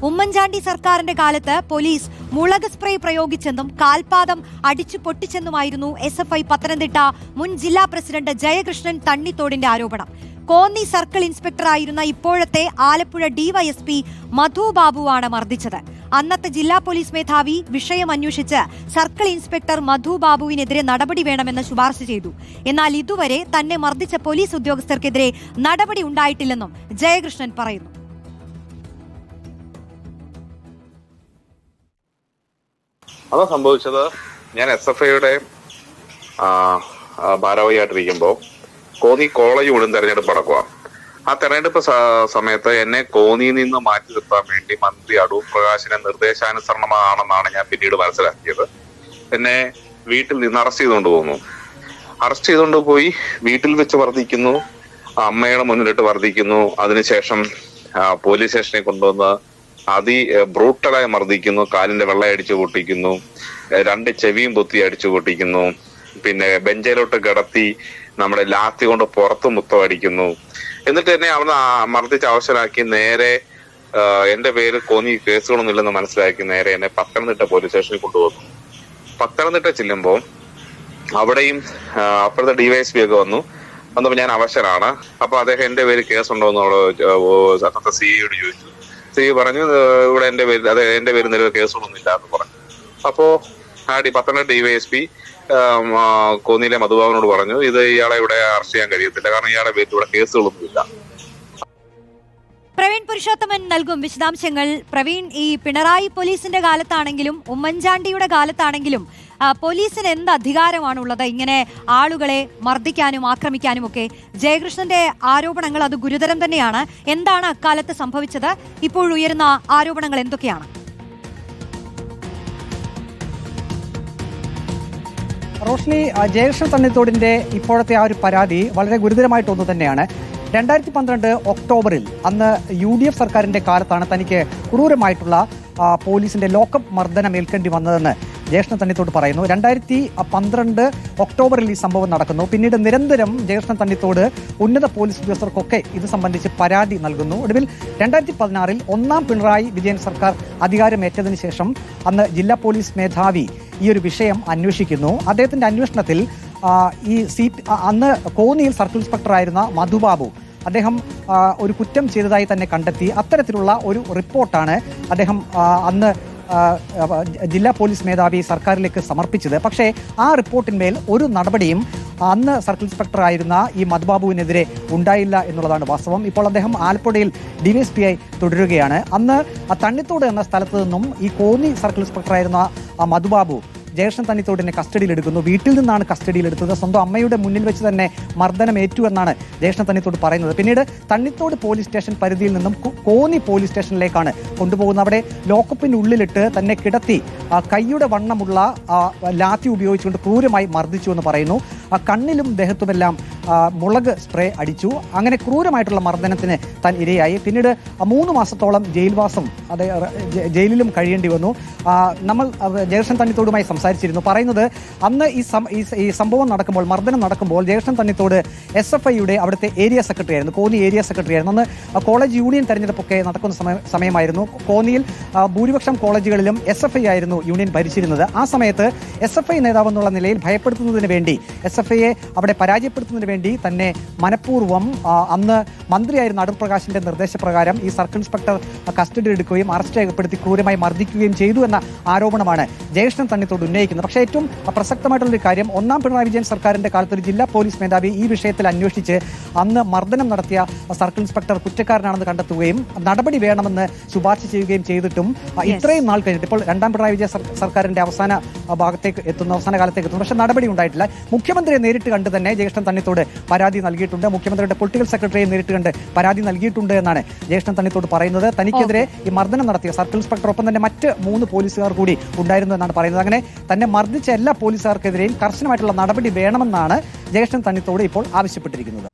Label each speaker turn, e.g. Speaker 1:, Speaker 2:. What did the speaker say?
Speaker 1: ഉമ്മൻചാണ്ടി സർക്കാരിന്റെ കാലത്ത് പോലീസ് മുളക് സ്പ്രേ പ്രയോഗിച്ചെന്നും കാൽപാദം അടിച്ചു പൊട്ടിച്ചെന്നുമായിരുന്നു SFI പത്തനംതിട്ട മുൻ ജില്ലാ പ്രസിഡന്റ് ജയകൃഷ്ണൻ തണ്ണിത്തോടിന്റെ ആരോപണം. കോന്നി സർക്കിൾ ഇൻസ്പെക്ടറായിരുന്ന ഇപ്പോഴത്തെ ആലപ്പുഴ DYSP മധു ബാബുവാണ് മർദ്ദിച്ചത്. അന്നത്തെ ജില്ലാ പോലീസ് മേധാവി വിഷയം അന്വേഷിച്ച് സർക്കിൾ ഇൻസ്പെക്ടർ മധു ബാബുവിനെതിരെ നടപടി വേണമെന്ന് ശുപാർശ ചെയ്തു. എന്നാൽ ഇതുവരെ തന്നെ മർദ്ദിച്ച പോലീസ് ഉദ്യോഗസ്ഥർക്കെതിരെ നടപടി ഉണ്ടായിട്ടില്ലെന്നും ജയകൃഷ്ണൻ പറയുന്നു.
Speaker 2: അത് സംഭവിച്ചത് ഞാൻ SFIയുടെ ഭാരവാഹിയായിട്ടിരിക്കുമ്പോൾ കോന്നി കോളേജ് മുഴുവൻ തെരഞ്ഞെടുപ്പ് നടക്കുക. ആ തെരഞ്ഞെടുപ്പ് സമയത്ത് എന്നെ കോന്നിയിൽ നിന്ന് മാറ്റി നിർത്താൻ വേണ്ടി മന്ത്രി അടൂർ പ്രകാശിന്റെ നിർദ്ദേശാനുസരണമാണെന്നാണ് ഞാൻ പിന്നീട് മനസ്സിലാക്കിയത്. എന്നെ വീട്ടിൽ നിന്ന് അറസ്റ്റ് ചെയ്തുകൊണ്ട് പോയി വീട്ടിൽ വെച്ച് വർദ്ധിക്കുന്നു, അമ്മയുടെ മുന്നിലിട്ട് വർദ്ധിക്കുന്നു. അതിനുശേഷം പോലീസ് സ്റ്റേഷനിൽ കൊണ്ടുവന്ന് ബ്രൂട്ടലായി മർദ്ദിക്കുന്നു, കാലിന്റെ വെള്ളയടിച്ചു പൊട്ടിക്കുന്നു, 2 ചെവിയും പൊത്തി അടിച്ചു പൊട്ടിക്കുന്നു, പിന്നെ ബെഞ്ചിലോട്ട് കിടത്തി നമ്മുടെ ലാത്തി കൊണ്ട് പുറത്ത് മുത്തം അടിക്കുന്നു. എന്നിട്ട് എന്നെ അവിടെ മർദ്ദിച്ച് അവശനാക്കി നേരെ എന്റെ പേര് കോന്നി കേസുകളൊന്നും ഇല്ലെന്ന് മനസ്സിലാക്കി നേരെ എന്നെ പത്തനംതിട്ട പോലീസ് സ്റ്റേഷനിൽ കൊണ്ടുവന്നു. പത്തനംതിട്ട ചെല്ലുമ്പോൾ അവിടെയും അപ്പുറത്തെ DYSP ഒക്കെ വന്നപ്പോ ഞാൻ അവശനാണ്. അപ്പൊ അദ്ദേഹം എന്റെ പേര് കേസുണ്ടോന്ന് അവിടെ CIയോട് ചോദിച്ചു. CI പറഞ്ഞു ഇവിടെ എന്റെ പേര് നിലവിൽ കേസുകളൊന്നും ഇല്ല എന്ന് പറഞ്ഞു. അപ്പോ പത്തനംതിട്ട DYSP കോന്നിയിലെ മധുബാബുവിനോട് പറഞ്ഞു, ഇയാളെ ഇവിടെ അറസ്റ്റ് ചെയ്യാൻ കഴിയത്തില്ല, കാരണം ഇയാളുടെ പേരിൽ ഇവിടെ കേസുകളൊന്നുമില്ല.
Speaker 1: പ്രവീൺ പുരുഷോത്തമൻ നൽകും വിശദാംശങ്ങൾ. പ്രവീൺ, ഈ പിണറായി പോലീസിന്റെ കാലത്താണെങ്കിലും ഉമ്മൻചാണ്ടിയുടെ കാലത്താണെങ്കിലും പോലീസിന് എന്ത് അധികാരമാണുള്ളത് ഇങ്ങനെ ആളുകളെ മർദ്ദിക്കാനും ആക്രമിക്കാനും ഒക്കെ? ജയകൃഷ്ണന്റെ ആരോപണങ്ങൾ അത് ഗുരുതരം തന്നെയാണ്. എന്താണ് അക്കാലത്ത് സംഭവിച്ചത്? ഇപ്പോഴുയരുന്ന ആരോപണങ്ങൾ എന്തൊക്കെയാണ്?
Speaker 3: റോഷ്നി, ജയകൃഷ്ണൻ തണ്ണിത്തോടിന്റെ ഇപ്പോഴത്തെ ആ ഒരു പരാതി വളരെ ഗുരുതരമായിട്ടൊന്നു തന്നെയാണ്. 2012 ഒക്ടോബറിൽ അന്ന് UDF സർക്കാരിന്റെ കാലത്താണ് തനിക്ക് ക്രൂരമായിട്ടുള്ള പോലീസിന്റെ ലോക്കപ്പ് മർദ്ദനം ഏൽക്കേണ്ടി വന്നതെന്ന് ജയകൃഷ്ണൻ തണ്ണിത്തോട് പറയുന്നു. 2012 ഒക്ടോബറിൽ ഈ സംഭവം നടക്കുന്നു. പിന്നീട് നിരന്തരം ജയകൃഷ്ണൻ തണ്ണിത്തോട് ഉന്നത പോലീസ് ഉദ്യോഗസ്ഥർക്കൊക്കെ ഇത് സംബന്ധിച്ച് പരാതി നൽകുന്നു. ഒടുവിൽ 2016 ഒന്നാം പിണറായി വിജയൻ സർക്കാർ അധികാരമേറ്റതിന് ശേഷം അന്ന് ജില്ലാ പോലീസ് മേധാവി ഈ ഒരു വിഷയം അന്വേഷിക്കുന്നു. അദ്ദേഹത്തിന്റെ അന്വേഷണത്തിൽ അന്ന് കോന്നിയിൽ സർക്കിൾ ഇൻസ്പെക്ടറായിരുന്ന മധുബാബു അദ്ദേഹം ഒരു കുറ്റം ചെയ്തതായി തന്നെ കണ്ടെത്തി. അത്തരത്തിലുള്ള ഒരു റിപ്പോർട്ടാണ് അദ്ദേഹം അന്ന് ജില്ലാ പോലീസ് മേധാവി സർക്കാരിലേക്ക് സമർപ്പിച്ചത്. പക്ഷേ ആ റിപ്പോർട്ടിന്മേൽ ഒരു നടപടിയും അന്ന് സർക്കിൾ ഇൻസ്പെക്ടർ ആയിരുന്ന ഈ മധുബാബുവിനെതിരെ ഉണ്ടായില്ല എന്നുള്ളതാണ് വാസ്തവം. ഇപ്പോൾ അദ്ദേഹം ആലപ്പുഴയിൽ DYSP ആയി തുടരുകയാണ്. അന്ന് തണ്ണിത്തോട് എന്ന സ്ഥലത്ത് നിന്നും ഈ കോന്നി സർക്കിൾ ഇൻസ്പെക്ടർ ആയിരുന്ന മധുബാബു ജയകൃഷ്ണൻ തണ്ണിത്തോടിനെ കസ്റ്റഡിയിലെടുക്കുന്നു. വീട്ടിൽ നിന്നാണ് കസ്റ്റഡിയിലെടുത്തത്. സ്വന്തം അമ്മയുടെ മുന്നിൽ വെച്ച് തന്നെ മർദ്ദനമേറ്റു എന്നാണ് ജയകൃഷ്ണൻ തണ്ണിത്തോട് പറയുന്നത്. പിന്നീട് തണ്ണിത്തോട് പോലീസ് സ്റ്റേഷൻ പരിധിയിൽ നിന്നും കോന്നി പോലീസ് സ്റ്റേഷനിലേക്കാണ് കൊണ്ടുപോകുന്നത്. അവിടെ ലോക്കപ്പിന്റെ ഉള്ളിലിട്ട് തന്നെ കിടത്തി കൈയുടെ വണ്ണമുള്ള ലാത്തി ഉപയോഗിച്ചുകൊണ്ട് ക്രൂരമായി മർദ്ദിച്ചു എന്ന് പറയുന്നു. കണ്ണിലും ദേഹത്തുമെല്ലാം മുളക് സ്പ്രേ അടിച്ചു. അങ്ങനെ ക്രൂരമായിട്ടുള്ള മർദ്ദനത്തിന് താൻ ഇരയായി. പിന്നീട് 3 മാസത്തോളം ജയിൽവാസം ജയിലിലും കഴിയേണ്ടി വന്നു. നമ്മൾ ജയകൃഷ്ണൻ തണ്ണിത്തോടുമായി സംസാരിച്ചിരുന്നു. പറയുന്നത് അന്ന് ഈ സംഭവം നടക്കുമ്പോൾ, മർദ്ദനം നടക്കുമ്പോൾ ജയകൃഷ്ണൻ തണ്ണിത്തോട് SFIയുടെ അവിടുത്തെ ഏരിയ സെക്രട്ടറി ആയിരുന്നു, കോന്നി ഏരിയ സെക്രട്ടറി ആയിരുന്നു. അന്ന് കോളേജ് യൂണിയൻ തെരഞ്ഞെടുപ്പൊക്കെ നടക്കുന്ന സമയമായിരുന്നു. കോന്നിയിൽ ഭൂരിപക്ഷം കോളേജുകളിലും SFI ആയിരുന്നു യൂണിയൻ ഭരിച്ചിരുന്നത്. ആ സമയത്ത് SFI നേതാവ് എന്നുള്ള നിലയിൽ ഭയപ്പെടുത്തുന്നതിന് വേണ്ടി, SFIയെ അവിടെ പരാജയപ്പെടുത്തുന്നതിന് വേണ്ടി തന്നെ മനഃപൂർവ്വം അന്ന് മന്ത്രിയായിരുന്ന അടൂർ പ്രകാശിന്റെ നിർദ്ദേശപ്രകാരം ഈ സർക്കിൾ ഇൻസ്പെക്ടർ കസ്റ്റഡിയിൽ എടുക്കുകയും അറസ്റ്റ് രേഖപ്പെടുത്തി ക്രൂരമായി മർദ്ദിക്കുകയും ചെയ്തു എന്ന ആരോപണമാണ് ജയകൃഷ്ണൻ തണ്ണിത്തോട് ഉന്നയിക്കുന്നത്. പക്ഷേ ഏറ്റവും പ്രസക്തമായിട്ടുള്ളൊരു കാര്യം, ഒന്നാം പിണറായി വിജയൻ സർക്കാരിന്റെ കാലത്ത് ഒരു ജില്ലാ പോലീസ് മേധാവി ഈ വിഷയത്തിൽ അന്വേഷിച്ച് അന്ന് മർദ്ദനം നടത്തിയ സർക്കിൾ ഇൻസ്പെക്ടർ കുറ്റക്കാരനാണെന്ന് കണ്ടെത്തുകയും നടപടി വേണമെന്ന് ശുപാർശ ചെയ്യുകയും ചെയ്തിട്ടും ഇത്രയും നാൾ കഴിഞ്ഞിട്ട് ഇപ്പോൾ രണ്ടാം പിണറായി വിജയൻ സർക്കാരിന്റെ അവസാന കാലത്തേക്ക് എത്തുന്നു. പക്ഷേ നടപടി ഉണ്ടായിട്ടില്ല. മുഖ്യമന്ത്രിയെ നേരിട്ട് കണ്ട് തന്നെ ജയകൃഷ്ണൻ തണ്ണിത്തോട് പരാതി നൽകിയിട്ടുണ്ട്. മുഖ്യമന്ത്രിയുടെ പൊളിറ്റിക്കൽ സെക്രട്ടറിയെ നേരിട്ട് കണ്ട് പരാതി നൽകിയിട്ടുണ്ട് എന്നാണ് ജയകൃഷ്ണൻ തണ്ണിത്തോട് പറയുന്നത്. തനിക്കെതിരെ ഈ മർദ്ദനം നടത്തിയ സർക്കിൾ ഇൻസ്പെക്ടർ ഒപ്പം തന്നെ മറ്റ് 3 പോലീസുകാർ കൂടി ഉണ്ടായിരുന്നു എന്നാണ് പറയുന്നത്. അങ്ങനെ തന്നെ മർദ്ദിച്ച എല്ലാ പോലീസുകാർക്കെതിരെയും കർശനമായിട്ടുള്ള നടപടി വേണമെന്നാണ് ജയകൃഷ്ണൻ തണ്ണിത്തോട് ഇപ്പോൾ ആവശ്യപ്പെട്ടിരിക്കുന്നത്.